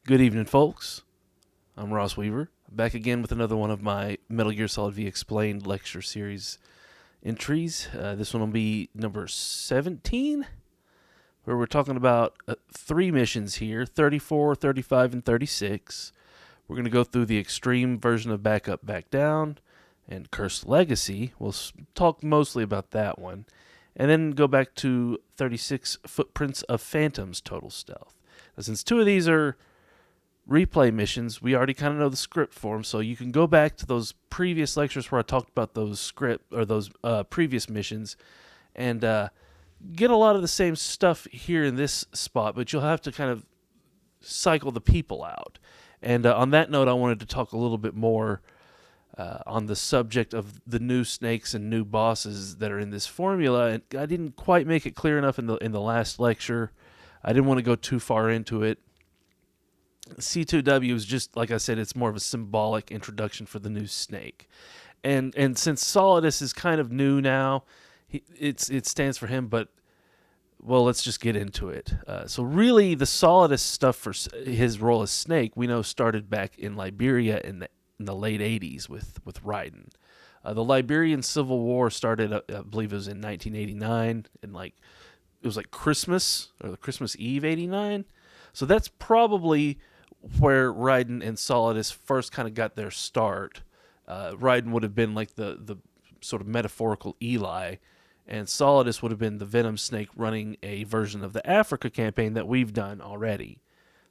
Good evening, folks. I'm Ross Weaver, back again with another one of my Metal Gear Solid V Explained lecture series entries. This one will be number 17, where we're talking about 3 missions here, 34, 35, and 36. We're going to go through the extreme version of Back Up, Back Down, and Cursed Legacy. We'll talk mostly about that one. And then go back to 36, Footprints of Phantoms, Total Stealth. Now, since 2 of these are replay missions, we already kind of know the script for them, so you can go back to those previous lectures where I talked about those previous missions and get a lot of the same stuff here in this spot, but you'll have to kind of cycle the people out. And on that note, I wanted to talk a little bit more on the subject of the new snakes and new bosses that are in this formula, and I didn't quite make it clear enough in the last lecture. I didn't want to go too far into it. C2W is just, like I said, it's more of a symbolic introduction for the new snake. And since Solidus is kind of new now, it stands for him, but, well, let's just get into it. So really, the Solidus stuff for his role as Snake, we know started back in Liberia in the late 80s with Raiden. The Liberian Civil War started, I believe it was in 1989, and it was like Christmas, or the Christmas Eve 89. So that's probably where Raiden and Solidus first kind of got their start. Raiden would have been like the sort of metaphorical Eli, and Solidus would have been the Venom Snake running a version of the Africa campaign that we've done already.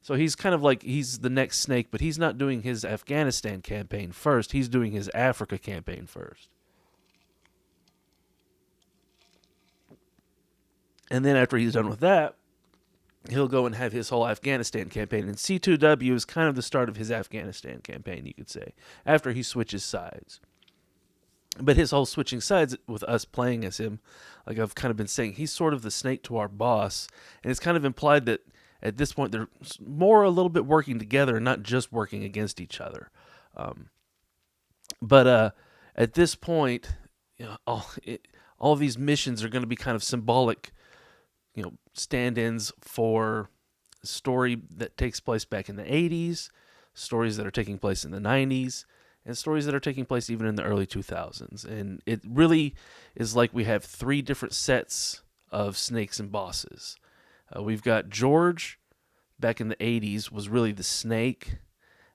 So he's kind of like, he's the next Snake, but he's not doing his Afghanistan campaign first. He's doing his Africa campaign first. And then after he's done with that, he'll go and have his whole Afghanistan campaign. And C2W is kind of the start of his Afghanistan campaign, you could say, after he switches sides. But his whole switching sides with us playing as him, like I've kind of been saying, he's sort of the Snake to our boss. And it's kind of implied that at this point they're more a little bit working together and not just working against each other. But at this point, all of these missions are going to be kind of symbolic, stand-ins for a story that takes place back in the 80s, stories that are taking place in the 90s, and stories that are taking place even in the early 2000s. And it really is like we have 3 different sets of snakes and bosses. We've got George, back in the 80s, was really the Snake,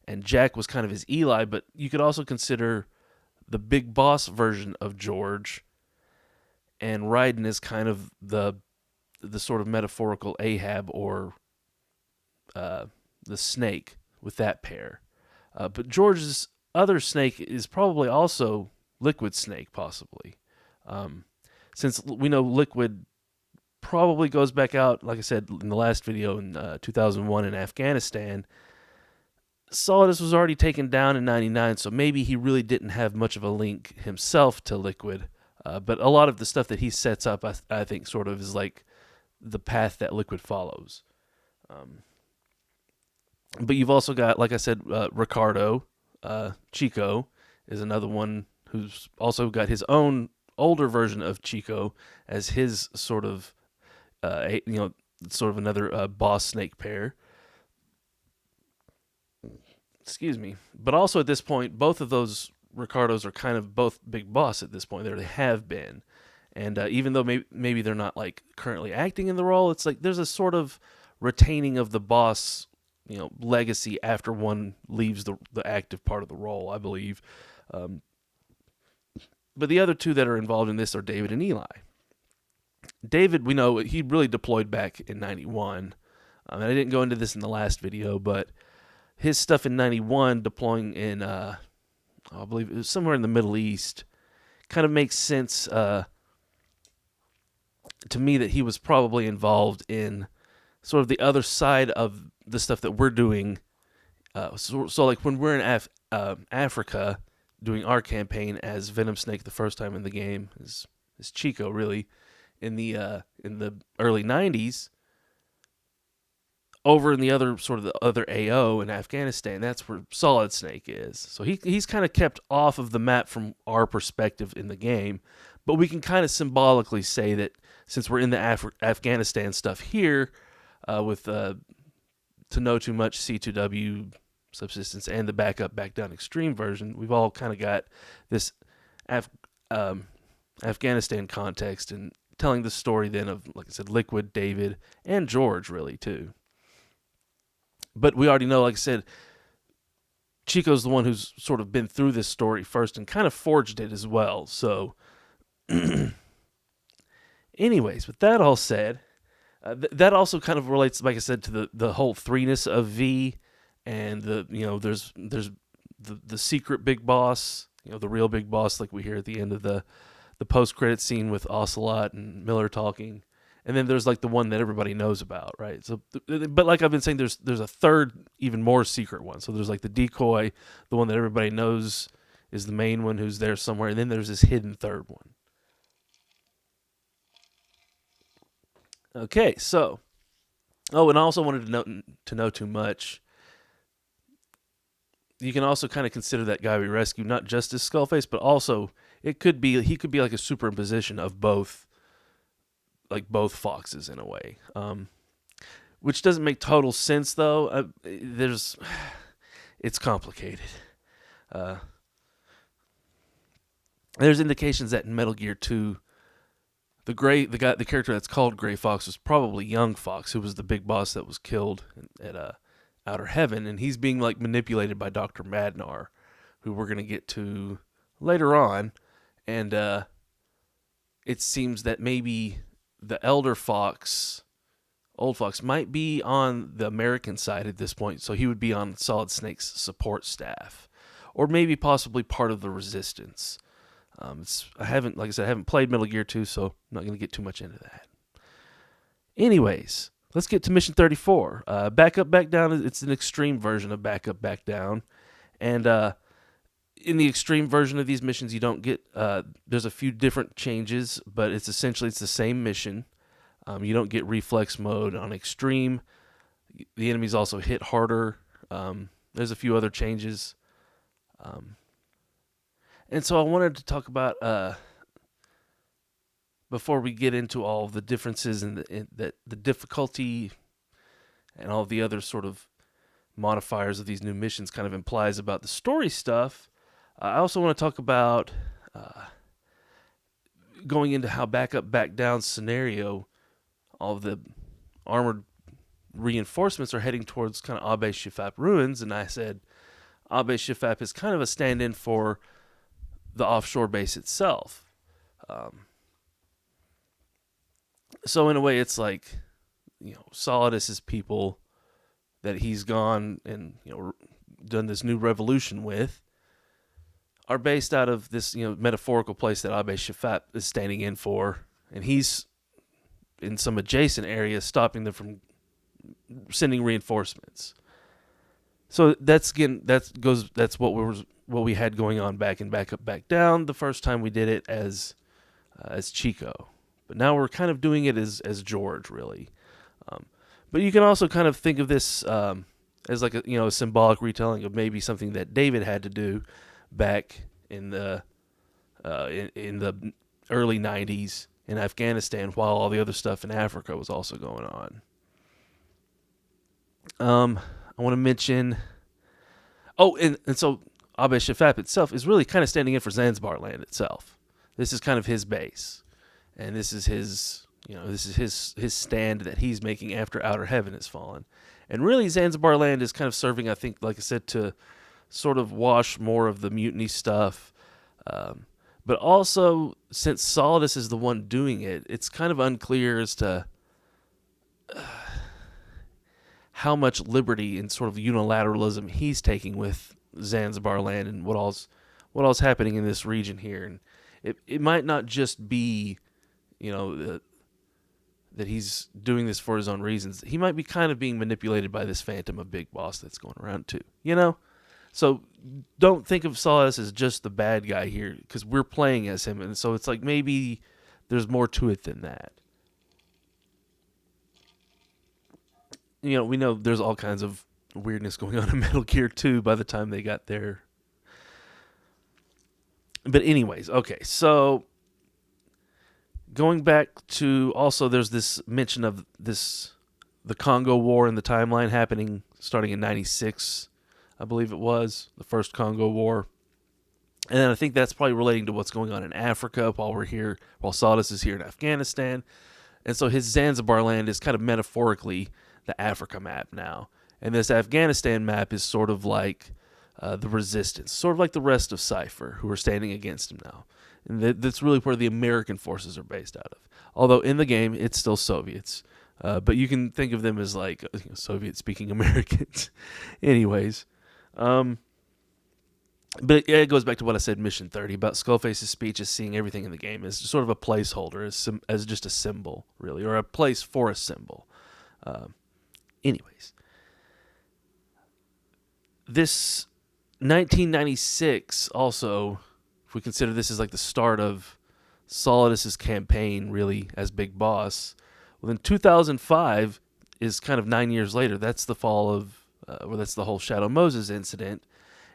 and Jack was kind of his Eli, but you could also consider the big boss version of George, and Raiden is kind of the sort of metaphorical Ahab or the Snake with that pair. But George's other Snake is probably also Liquid Snake, possibly. Since we know Liquid probably goes back out, like I said in the last video, in 2001 in Afghanistan. Solidus was already taken down in 99, so maybe he really didn't have much of a link himself to Liquid. But a lot of the stuff that he sets up, I think, sort of is like the path that Liquid follows. But you've also got, like I said, Ricardo. Chico is another one who's also got his own older version of Chico as his sort of, another boss snake pair. Excuse me. But also at this point, both of those Ricardos are kind of both big boss at this point. They have been. And even though maybe they're not like currently acting in the role, it's like there's a sort of retaining of the boss, legacy after one leaves the active part of the role, I believe. But the other 2 that are involved in this are David and Eli. David, we know he really deployed back in 91. And I didn't go into this in the last video, but his stuff in 91, deploying in, I believe it was somewhere in the Middle East, kind of makes sense to me that he was probably involved in sort of the other side of the stuff that we're doing. So like when we're in Africa doing our campaign as Venom Snake the first time in the game, is Chico really, in the early 90s, over in the other sort of the other AO in Afghanistan, that's where Solid Snake is. So he's kind of kept off of the map from our perspective in the game, but we can kind of symbolically say that since we're in the Afghanistan stuff here, with To Know Too Much, C2W, Subsistence, and the Back Up, Back Down Extreme version, we've all kind of got this Afghanistan context and telling the story then of, like I said, Liquid, David, and George, really, too. But we already know, like I said, Chico's the one who's sort of been through this story first and kind of forged it as well. So, anyways, with that all said, that also kind of relates, like I said, to the whole threeness of V, and there's the secret big boss, the real big boss, like we hear at the end of the post-credit scene with Ocelot and Miller talking. And then there's like the one that everybody knows about, right? So, but like I've been saying, there's a third, even more secret one. So there's like the decoy, the one that everybody knows is the main one who's there somewhere, and then there's this hidden third one. Okay, so, and I also wanted to know too much. You can also kind of consider that guy we rescued not just as Skullface, but also he could be like a superimposition of both foxes in a way, which doesn't make total sense though. It's complicated. There's indications that in Metal Gear 2, the character that's called Gray Fox was probably Young Fox, who was the big boss that was killed at Outer Heaven, and he's being like manipulated by Dr. Madnar, who we're gonna get to later on, and it seems that maybe the elder Fox, old Fox, might be on the American side at this point, so he would be on Solid Snake's support staff, or maybe possibly part of the Resistance. I haven't played Metal Gear 2, so I'm not going to get too much into that. Anyways, let's get to Mission 34. Back Up, Back Down, it's an extreme version of Back Up, Back Down, and in the extreme version of these missions, you don't get, there's a few different changes, but it's the same mission. You don't get reflex mode on extreme. The enemies also hit harder. There's a few other changes. And so I wanted to talk about, before we get into all the differences and the difficulty and all the other sort of modifiers of these new missions kind of implies about the story stuff, I also want to talk about going into how Back Up, Back Down scenario, all of the armored reinforcements are heading towards kind of Aabe Shifap ruins, and I said Aabe Shifap is kind of a stand-in for the offshore base itself. So in a way, it's like, Solidus's people that he's gone and done this new revolution with are based out of this metaphorical place that Aabe Shifap is standing in for, and he's in some adjacent area stopping them from sending reinforcements. So that's what we had going on back in Back Up, Back Down the first time we did it as Chico, but now we're kind of doing it as George, really. But you can also kind of think of this as like a symbolic retelling of maybe something that David had to do back in the early 90s in Afghanistan, while all the other stuff in Africa was also going on. I want to mention, and so Aabe Shifap itself is really kind of standing in for Zanzibar Land itself. This is kind of his base, and this is his stand that he's making after Outer Heaven has fallen. And really, Zanzibar Land is kind of serving, I think, like I said, to sort of wash more of the mutiny stuff. But also, since Solidus is the one doing it, it's kind of unclear as to how much liberty and sort of unilateralism he's taking with Zanzibar Land and what all's happening in this region here. And it might not just be, that he's doing this for his own reasons. He might be kind of being manipulated by this phantom of Big Boss that's going around too, So don't think of Solidus as just the bad guy here, because we're playing as him, and so it's like maybe there's more to it than that. We know there's all kinds of weirdness going on in Metal Gear 2 by the time they got there. But anyways, okay, so going back to also there's this mention of this the Congo War in the timeline happening starting in 96, I believe it was, the first Congo War. And then I think that's probably relating to what's going on in Africa while Solidus is here in Afghanistan. And so his Zanzibar Land is kind of metaphorically the Africa map now. And this Afghanistan map is sort of like the resistance, sort of like the rest of Cypher, who are standing against him now. And that's really where the American forces are based out of. Although in the game, it's still Soviets. But you can think of them as like Soviet-speaking Americans. Anyways. But it goes back to what I said, Mission 30, about Skullface's speech as seeing everything in the game as sort of a placeholder, as just a symbol, really, or a place for a symbol. Anyways. This 1996 also, if we consider this as like the start of Solidus's campaign, really, as Big Boss, well, then 2005 is kind of 9 years later. That's the fall of, that's the whole Shadow Moses incident.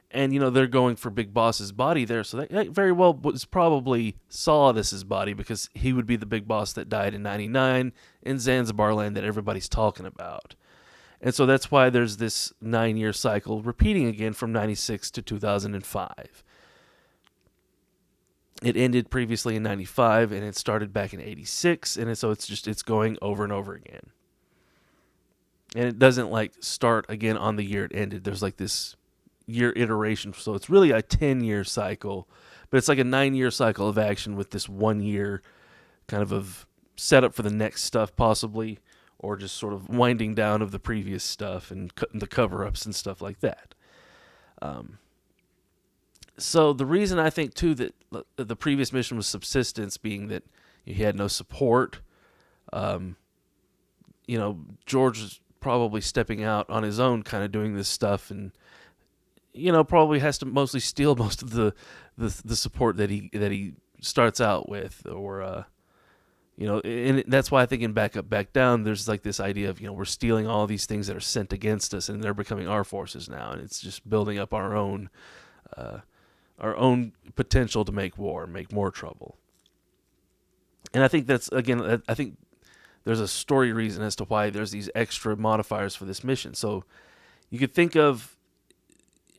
And, they're going for Big Boss's body there. So that very well was probably Solidus's body, because he would be the Big Boss that died in 99 in Zanzibar Land that everybody's talking about. And so that's why there's this 9-year cycle repeating again from 96 to 2005. It ended previously in 95, and it started back in 86. And so it's going over and over again. And it doesn't start again on the year it ended. There's this year iteration, so it's really a 10-year cycle, but it's like a 9-year cycle of action with this 1 year kind of setup for the next stuff, possibly, or just sort of winding down of the previous stuff and the cover-ups and stuff like that. So the reason I think too that the previous mission was Subsistence, being that he had no support, George was probably stepping out on his own, kind of doing this stuff, and probably has to mostly steal most of the support that he starts out with, or and that's why I think in Back Up, Back Down, there's this idea of we're stealing all these things that are sent against us, and they're becoming our forces now, and it's just building up our own potential to make war, make more trouble. And I think that's, again, I think there's a story reason as to why there's these extra modifiers for this mission. So you could think of,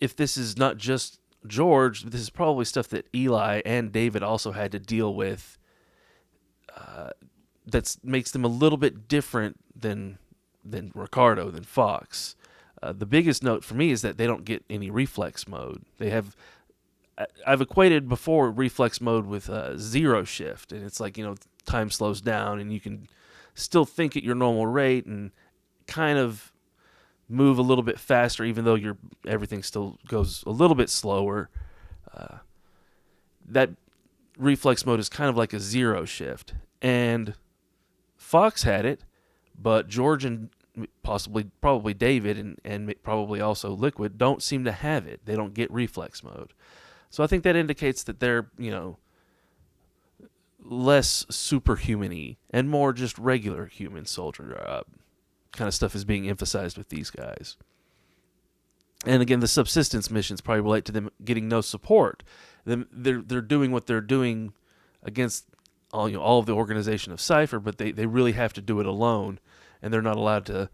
if this is not just George, this is probably stuff that Eli and David also had to deal with, that makes them a little bit different than Ricardo, than Fox. The biggest note for me is that they don't get any reflex mode. I've equated before reflex mode with zero shift, and it's time slows down and you can still think at your normal rate and kind of move a little bit faster, even though everything still goes a little bit slower. That reflex mode is kind of like a zero shift, and Fox had it, but George and probably David and probably also Liquid don't seem to have it. They don't get reflex mode. So I think that indicates that they're, less superhuman-y and more just regular human soldier kind of stuff is being emphasized with these guys. And again, the Subsistence missions probably relate to them getting no support. They're doing what they're doing against all of the organization of Cypher, but they really have to do it alone, and they're not allowed to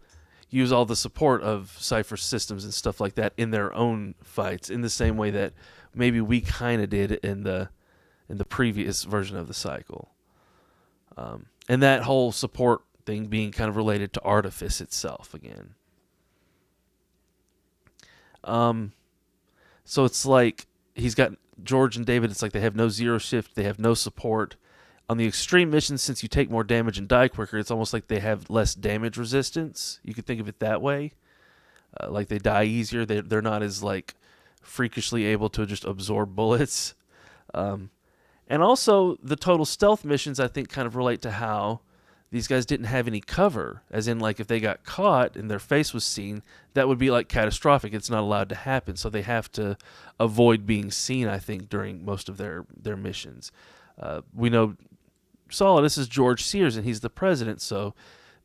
use all the support of Cypher systems and stuff like that in their own fights, in the same way that maybe we kind of did in the previous version of the cycle. And that whole support thing being kind of related to Artifice itself again. So it's like he's got George and David, it's like they have no zero shift, they have no support. On the extreme missions, since you take more damage and die quicker, it's almost like they have less damage resistance. You could think of it that way. Like they die easier. They're not as freakishly able to just absorb bullets. And also the total stealth missions, I think, kind of relate to how these guys didn't have any cover. As in, if they got caught and their face was seen, that would be catastrophic. It's not allowed to happen. So they have to avoid being seen, I think, during most of their missions. We know Solidus is George Sears, and he's the president, so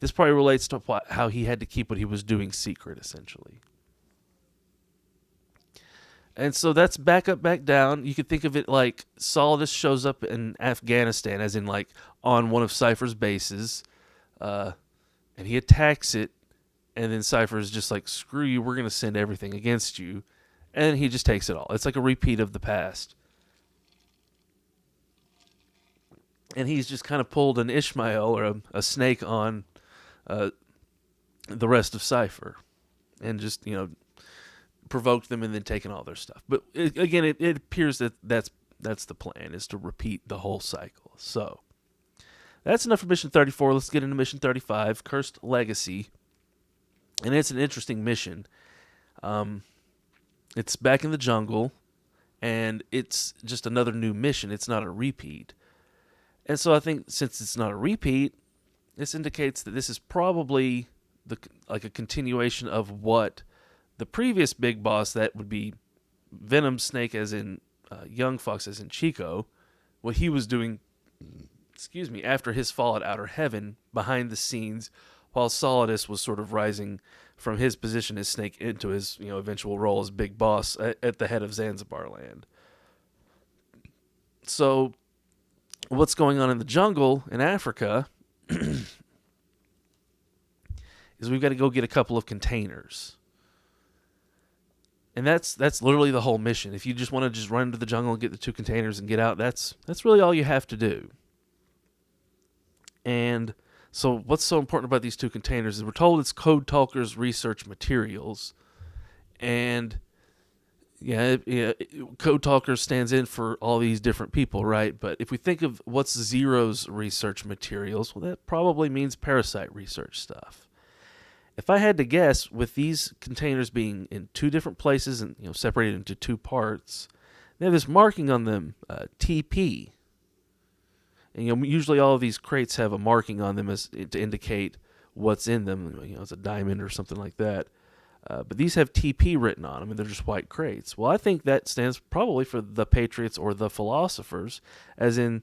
this probably relates to how he had to keep what he was doing secret, essentially. And so that's Back Up, Back Down. You could think of it like Solidus shows up in Afghanistan, as in on one of Cypher's bases, and he attacks it And then Cypher is just like, screw you, we're going to send everything against you. And he just takes it all. It's like a repeat of the past. And he's just kind of pulled an Ishmael or a snake on the rest of Cypher. And just, provoked them and then taken all their stuff. But it appears that that's the plan, is to repeat the whole cycle. So that's enough for Mission 34. Let's get into Mission 35, Cursed Legacy. And it's an interesting mission. It's back in the jungle, and it's just another new mission. It's not a repeat. And so I think since it's not a repeat, this indicates that this is probably like a continuation of what the previous big boss, that would be Venom Snake as in Young Fox as in Chico, what he was doing, after his fall at Outer Heaven behind the scenes, while Solidus was sort of rising from his position as Snake into his eventual role as big boss at the head of Zanzibar Land. So what's going on in the jungle in Africa is we've got to go get a couple of containers. And that's literally the whole mission. If you just want to just run into the jungle and get the 2 containers and get out, that's really all you have to do. And so what's so important about these 2 containers is we're told it's Code Talker's research materials. And Code Talker stands in for all these different people, right? But if we think of what's Zero's research materials, well, that probably means parasite research stuff. If I had to guess, with these containers being in 2 different places and separated into 2 parts, they have this marking on them, TP. And usually all of these crates have a marking on them as to indicate what's in them. It's a diamond or something like that. But these have TP written on them, and they're just white crates. Well, I think that stands probably for the Patriots or the Philosophers, as in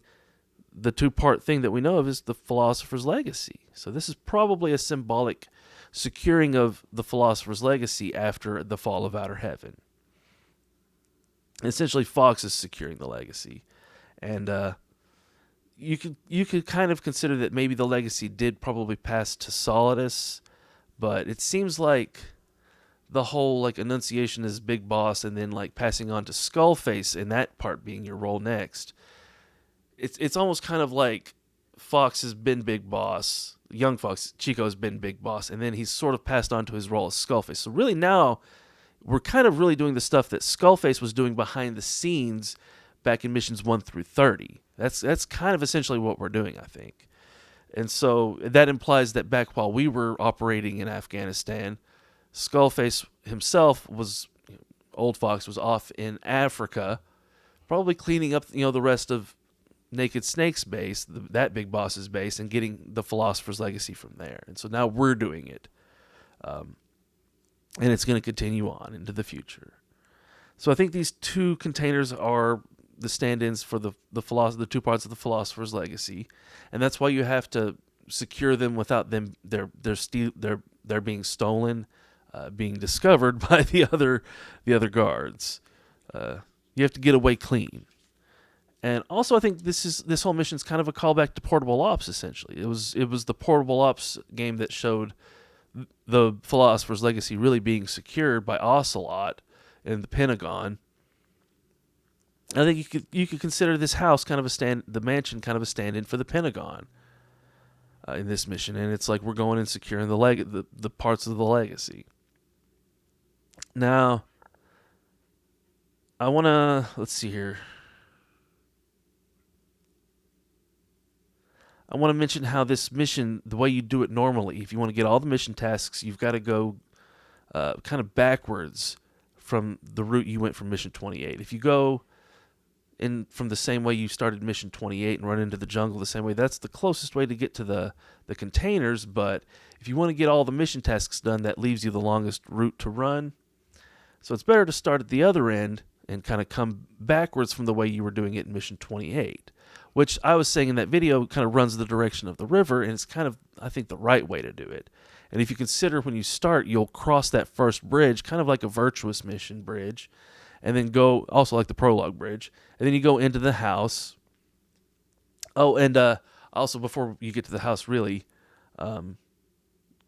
the 2-part thing that we know of is the Philosopher's Legacy. So this is probably a symbolic securing of the Philosopher's Legacy after the fall of Outer Heaven. Essentially, Fox is securing the legacy. And you could kind of consider that maybe the legacy did probably pass to Solidus, but it seems like the whole Annunciation as big boss and then passing on to Skullface, and that part being your role next. It's almost kind of like Fox has been big boss, Young Fox, Chico has been big boss, and then he's sort of passed on to his role as Skullface. So really now, we're kind of really doing the stuff that Skullface was doing behind the scenes back in missions 1 through 30. That's kind of essentially what we're doing, I think. And so that implies that back while we were operating in Afghanistan, Skullface himself Old Fox was off in Africa, probably cleaning up, the rest of Naked Snake's base, that big boss's base, and getting the Philosopher's Legacy from there. And so now we're doing it. And it's going to continue on into the future. So I think these 2 containers are the stand-ins for the 2 parts of the Philosopher's Legacy. And that's why you have to secure them without them they're being stolen, being discovered by the other guards. You have to get away clean. And also, I think this whole mission is kind of a callback to Portable Ops. Essentially, it was the Portable Ops game that showed the Philosopher's Legacy really being secured by Ocelot and the Pentagon. I think you could consider this house kind of the mansion kind of a stand-in for the Pentagon in this mission, and it's like we're going and securing the parts of the legacy. Now, I want to let's see here. I want to mention how this mission, the way you do it normally, if you want to get all the mission tasks, you've got to go kind of backwards from the route you went from Mission 28. If you go in from the same way you started Mission 28 and run into the jungle the same way, that's the closest way to get to the containers, but if you want to get all the mission tasks done, that leaves you the longest route to run. So it's better to start at the other end and kind of come backwards from the way you were doing it in Mission 28. Which I was saying in that video kind of runs the direction of the river, and it's kind of, I think, the right way to do it. And if you consider when you start, you'll cross that first bridge, kind of like a virtuous mission bridge, and then go, also like the prologue bridge, and then you go into the house. Oh, and also before you get to the house, really,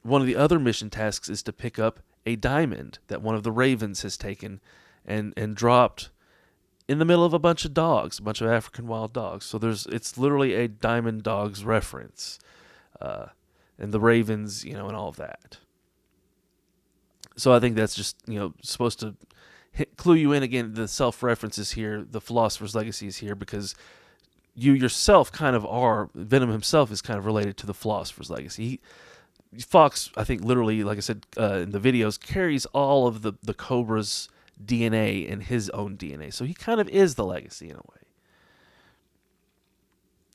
one of the other mission tasks is to pick up a diamond that one of the ravens has taken and dropped in the middle of a bunch of dogs, a bunch of African wild dogs. So it's literally a Diamond Dogs reference, and the ravens, and all of that. So I think that's just supposed to clue you in again. The self-reference is here, the Philosopher's Legacy is here because you yourself kind of are. Venom himself is kind of related to the Philosopher's Legacy. Fox, I think, literally, like I said in the videos, carries all of the Cobra's DNA in his own DNA. So he kind of is the legacy in a way.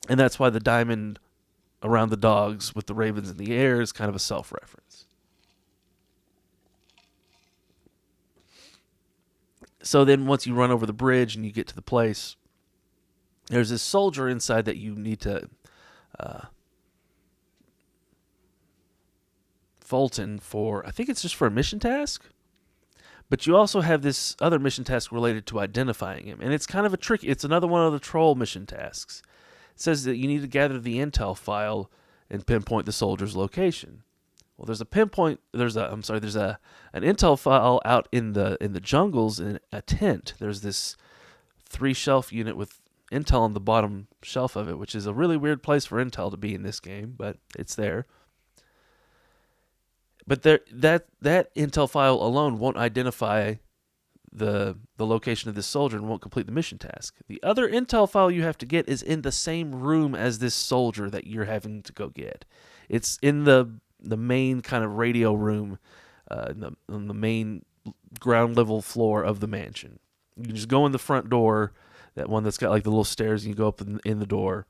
And that's why the diamond around the dogs with the ravens in the air is kind of a self-reference. So then once you run over the bridge and you get to the place, there's this soldier inside that you need to Fulton for, I think it's just for a mission task. But you also have this other mission task related to identifying him. And it's kind of a tricky, it's another one of the troll mission tasks. It says that you need to gather the intel file and pinpoint the soldier's location. Well, there's an intel file out in the jungles in a tent. There's this 3-shelf unit with intel on the bottom shelf of it, which is a really weird place for intel to be in this game, but it's there. But that intel file alone won't identify the location of this soldier and won't complete the mission task. The other intel file you have to get is in the same room as this soldier that you're having to go get. It's in the main kind of radio room, on the main ground level floor of the mansion. You can just go in the front door, that one that's got like the little stairs, and you go up in the door.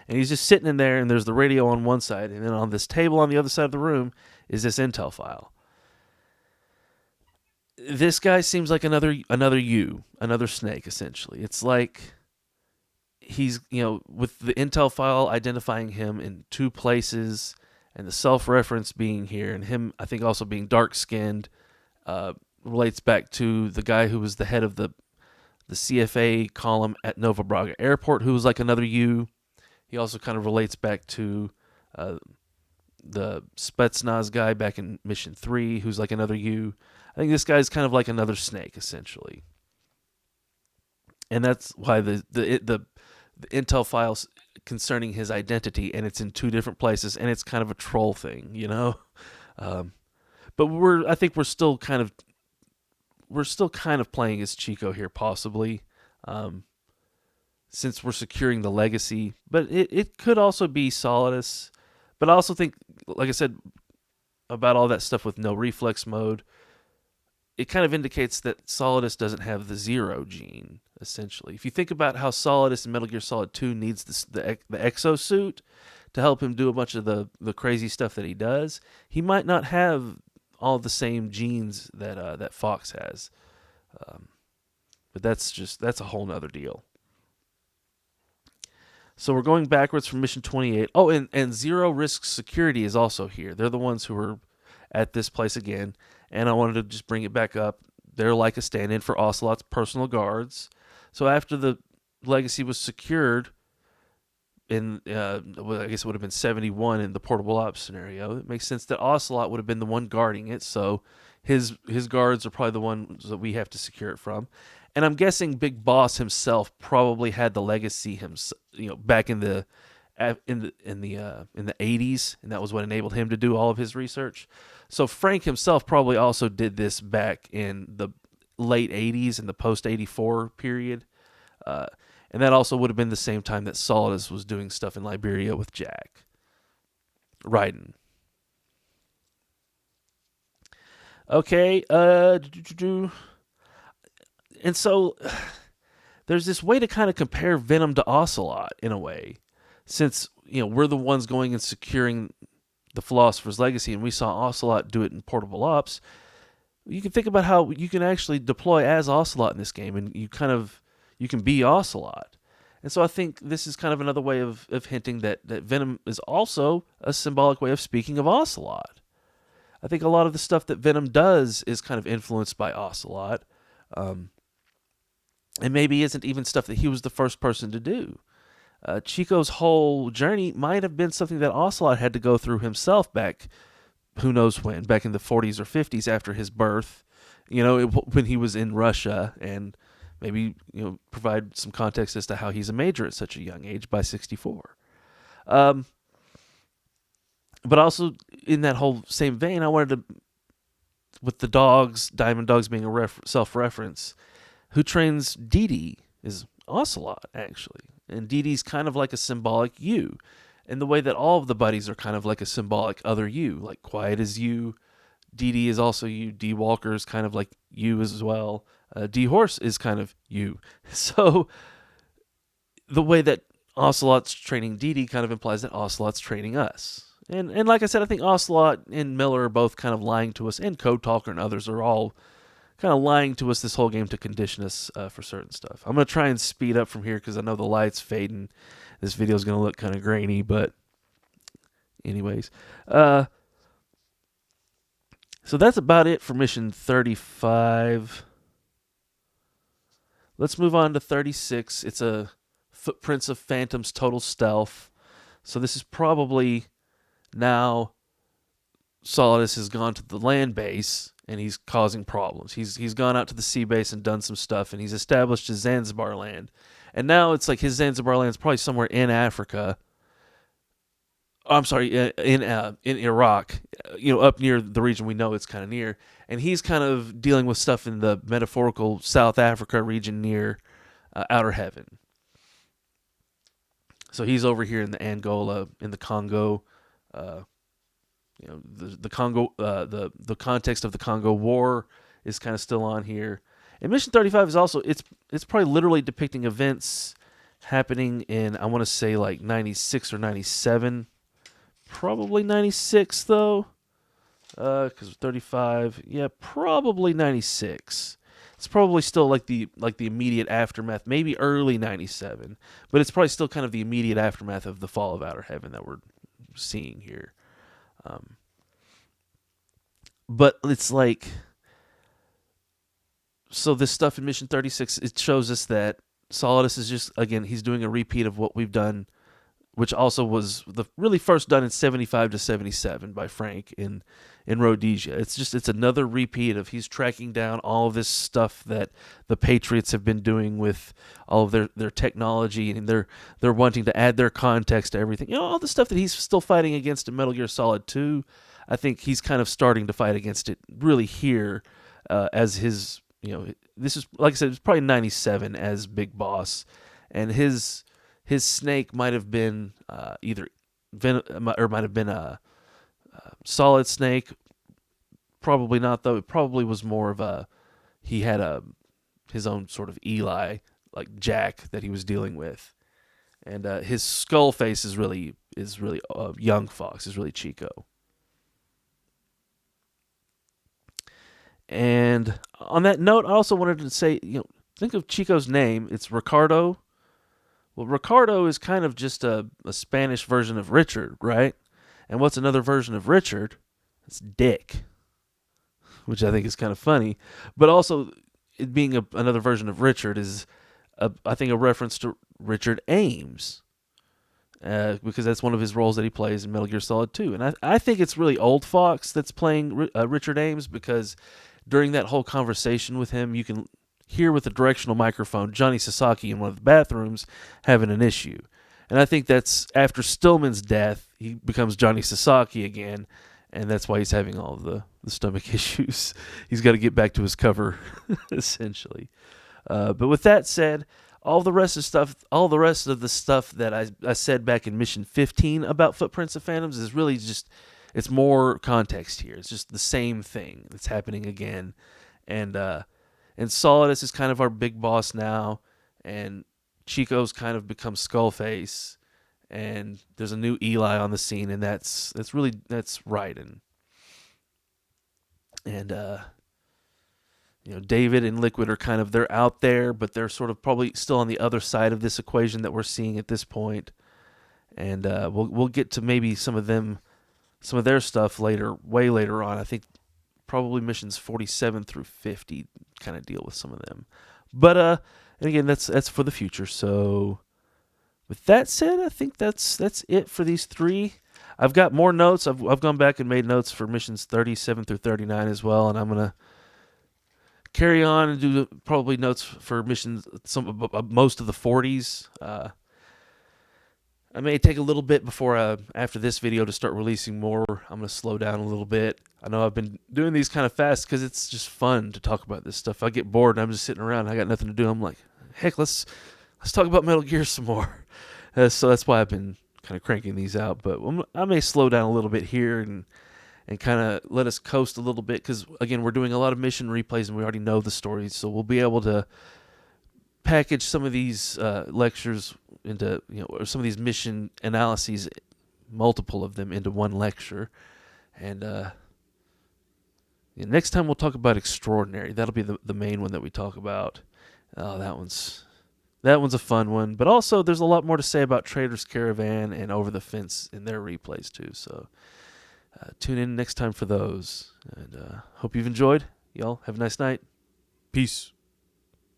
And he's just sitting in there, and there's the radio on one side, and then on this table on the other side of the room is this intel file. This guy seems like another snake, essentially. It's like he's, with the intel file identifying him in 2 places, and the self-reference being here, and him, I think, also being dark-skinned, relates back to the guy who was the head of the CFA column at Nova Braga Airport, who was like another U. He also kind of relates back to the Spetsnaz guy back in Mission 3, who's like another U. I think this guy's kind of like another snake, essentially. And that's why the intel files concerning his identity, and it's in 2 different places, and it's kind of a troll thing, But I think we're still kind of playing as Chico here, possibly. Since we're securing the legacy. But it could also be Solidus. But I also think, like I said, about all that stuff with no reflex mode, it kind of indicates that Solidus doesn't have the 0 gene, essentially. If you think about how Solidus in Metal Gear Solid 2 needs the exosuit to help him do a bunch of the crazy stuff that he does, he might not have all the same genes that Fox has. But that's a whole nother deal. So we're going backwards from Mission 28. Oh, and Zero Risk Security is also here. They're the ones who are at this place again. And I wanted to just bring it back up. They're like a stand-in for Ocelot's personal guards. So after the legacy was secured in, I guess it would have been 71 in the portable ops scenario, it makes sense that Ocelot would have been the one guarding it. So his guards are probably the ones that we have to secure it from. And I'm guessing Big Boss himself probably had the legacy back in the 80s, and that was what enabled him to do all of his research. So Frank himself probably also did this back in the late 80s and the post 84 period, and that also would have been the same time that Solidus was doing stuff in Liberia with Jack. Raiden. Okay, and so there's this way to kind of compare Venom to Ocelot in a way, since we're the ones going and securing the Philosopher's Legacy, and we saw Ocelot do it in Portable Ops. You can think about how you can actually deploy as Ocelot in this game, and you can be Ocelot. And so I think this is kind of another way of hinting that Venom is also a symbolic way of speaking of Ocelot. I think a lot of the stuff that Venom does is kind of influenced by Ocelot. And maybe isn't even stuff that he was the first person to do. Chico's whole journey might have been something that Ocelot had to go through himself back, who knows when, back in the 40s or 50s after his birth, when he was in Russia, and maybe, provide some context as to how he's a major at such a young age by 64. But also in that whole same vein, I wanted to, with the dogs, Diamond Dogs being a self-reference, who trains Dee Dee is Ocelot, actually. And Dee Dee's kind of like a symbolic you, in the way that all of the buddies are kind of like a symbolic other you. Like Quiet is you, Dee Dee is also you, D Walker is kind of like you as well, D Horse is kind of you. So the way that Ocelot's training Dee Dee kind of implies that Ocelot's training us. And like I said, I think Ocelot and Miller are both kind of lying to us, and Code Talker and others are all kind of lying to us this whole game to condition us for certain stuff. I'm going to try and speed up from here because I know the light's fading. This video is going to look kind of grainy, but anyways. So that's about it for mission 35. Let's move on to 36. It's a Footprints of Phantoms Total Stealth. So this is probably now Solidus has gone to the land base and he's causing problems. He's gone out to the sea base and done some stuff, and he's established his Zanzibar Land. And now it's like his Zanzibar Land is probably somewhere in Africa. I'm sorry, in Iraq, up near the region we know it's kind of near. And he's kind of dealing with stuff in the metaphorical South Africa region near Outer Heaven. So he's over here in the Angola, in the Congo. The Congo, the context of the Congo War is kind of still on here. And Mission 35 is also, it's probably literally depicting events happening in, I want to say like 96 or 97. Probably 96 though, because 35, yeah, probably 96. It's probably still like the immediate aftermath, maybe early 97, but it's probably still kind of the immediate aftermath of the fall of Outer Heaven that we're seeing here. But it's like, so this stuff in Mission 36, it shows us that Solidus is just, again, he's doing a repeat of what we've done, which also was the really first done in 75 to 77 by Frank in Rhodesia. It's another repeat of he's tracking down all of this stuff that the Patriots have been doing with all of their technology, and they're wanting to add their context to everything. All the stuff that he's still fighting against in Metal Gear Solid 2, I think he's kind of starting to fight against it really here as his, this is, like I said, it's probably 97 as Big Boss, and his snake might have been either or might have been a Solid Snake. Probably not, though. It probably was more of he had his own sort of Eli, like Jack, that he was dealing with. And his skull face is really young Fox, is really Chico. And on that note, I also wanted to say, think of Chico's name. It's Ricardo. Well, Ricardo is kind of just a Spanish version of Richard, right? And what's another version of Richard? It's Dick, which I think is kind of funny. But also, it being another version of Richard is, I think, a reference to Richard Ames, because that's one of his roles that he plays in Metal Gear Solid 2. And I think it's really old Fox that's playing Richard Ames, because during that whole conversation with him, you can hear with the directional microphone Johnny Sasaki in one of the bathrooms having an issue. And I think that's after Stillman's death, he becomes Johnny Sasaki again, and that's why he's having all of the stomach issues. He's got to get back to his cover, essentially. But with that said, all the rest of the stuff that I said back in Mission 15 about Footprints of Phantoms is really just, it's more context here. It's just the same thing that's happening again. And Solidus is kind of our big boss now, and Chico's kind of become Skullface, and there's a new Eli on the scene, and that's Raiden. And David and Liquid are kind of, they're out there, but they're sort of probably still on the other side of this equation that we're seeing at this point. And we'll get to maybe some of their stuff later, way later on. I think probably missions 47 through 50 kind of deal with some of them. But and again, that's for the future. So with that said, I think that's it for these 3. I've got more notes. I've gone back and made notes for missions 37 through 39 as well, and I'm gonna carry on and do probably notes for missions most of the 40s. I may take a little bit before after this video to start releasing more. I'm going to slow down a little bit. I know I've been doing these kind of fast because it's just fun to talk about this stuff. I get bored and I'm just sitting around. I got nothing to do. I'm like, heck, let's talk about Metal Gear some more. So that's why I've been kind of cranking these out. But I may slow down a little bit here and kind of let us coast a little bit because, again, we're doing a lot of mission replays and we already know the stories. So we'll be able to package some of these lectures into, or some of these mission analyses, multiple of them into one lecture. And next time we'll talk about Extraordinary. That'll be the main one that we talk about. Oh, that one's a fun one. But also there's a lot more to say about Trader's Caravan and Over the Fence in their replays too. So tune in next time for those. And hope you've enjoyed. Y'all have a nice night. Peace.